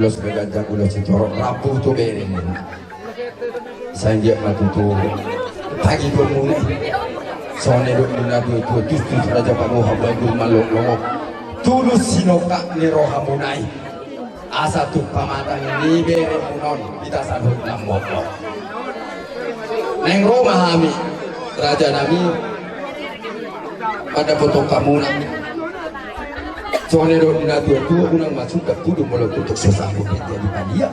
ulos gagajang ulos cicorok rapuh tuh berin sanjak matutu pagi bermula sone duk dunadu itu justru raja panuh habagul maluk longok tulus sinoka ni rohamunai asa tuh pamatang ni bere munon kita sadut nambok neng Roma hami raja nami pada potong kamu soalnya dona tua unang masuk ke kudu mulut untuk sesaku jadi padia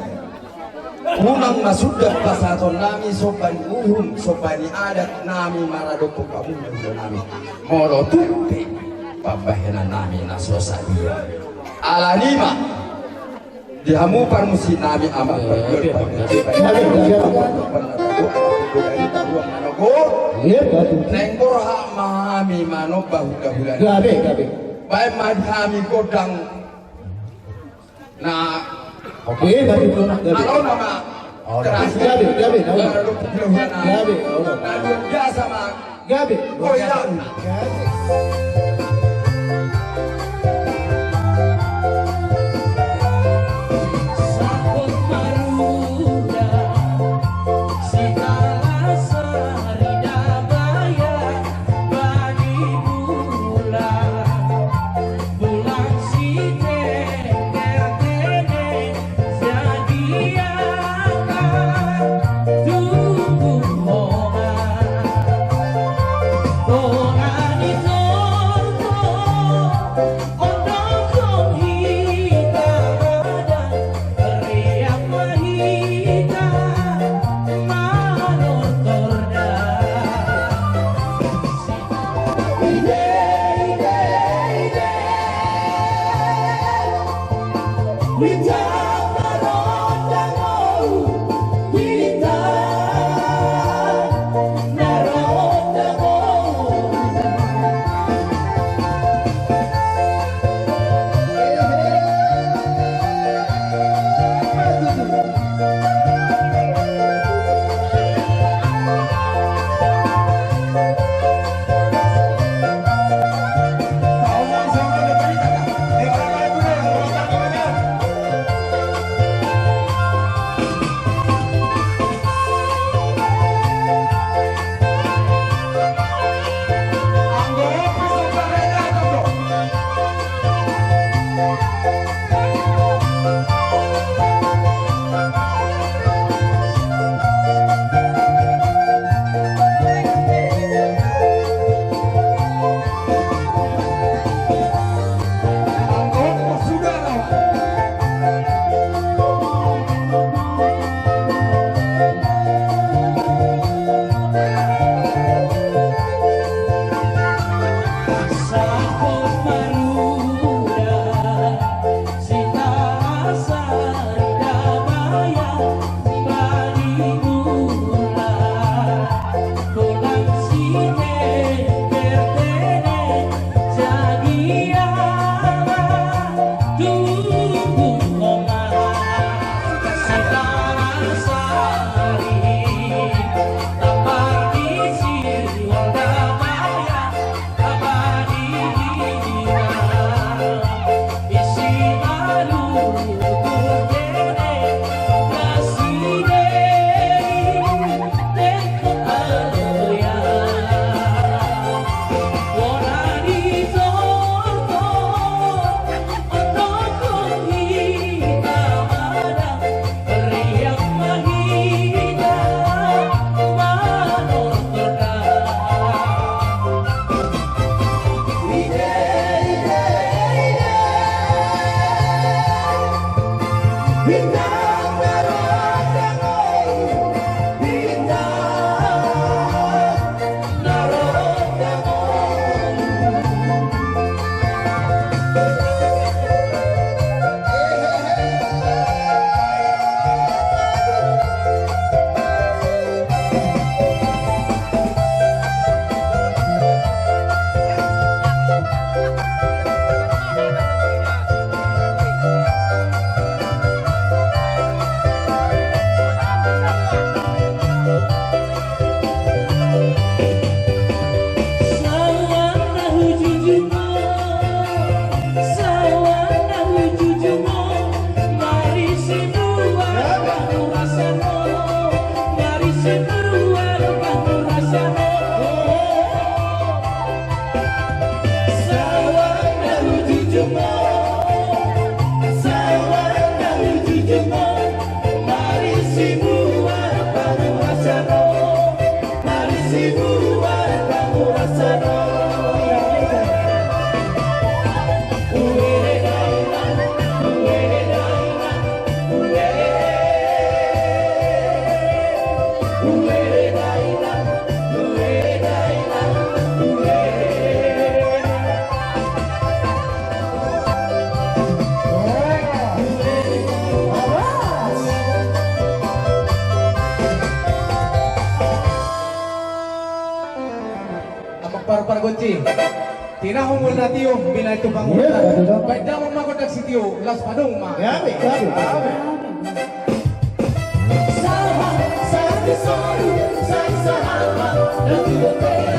unang masuk ke pasaton nami sopan uhum sopani adat nami maradoko kamu dan nami moro tupe pabahena nami nasosa dia ala lima dihamupan musi nami amat nenggor hak mahami mano bahu dahulan baik madhami kodang nah oke dari itu kalau nama keras gabe biasa mah gabe oh iya par gonci. Tinahong na tiyo, binay ito pang Iya, betul. Baik daw makodak si tiyo, las padong ma. Ya, baik. Sahabat, saya selalu, saya sahabat, dan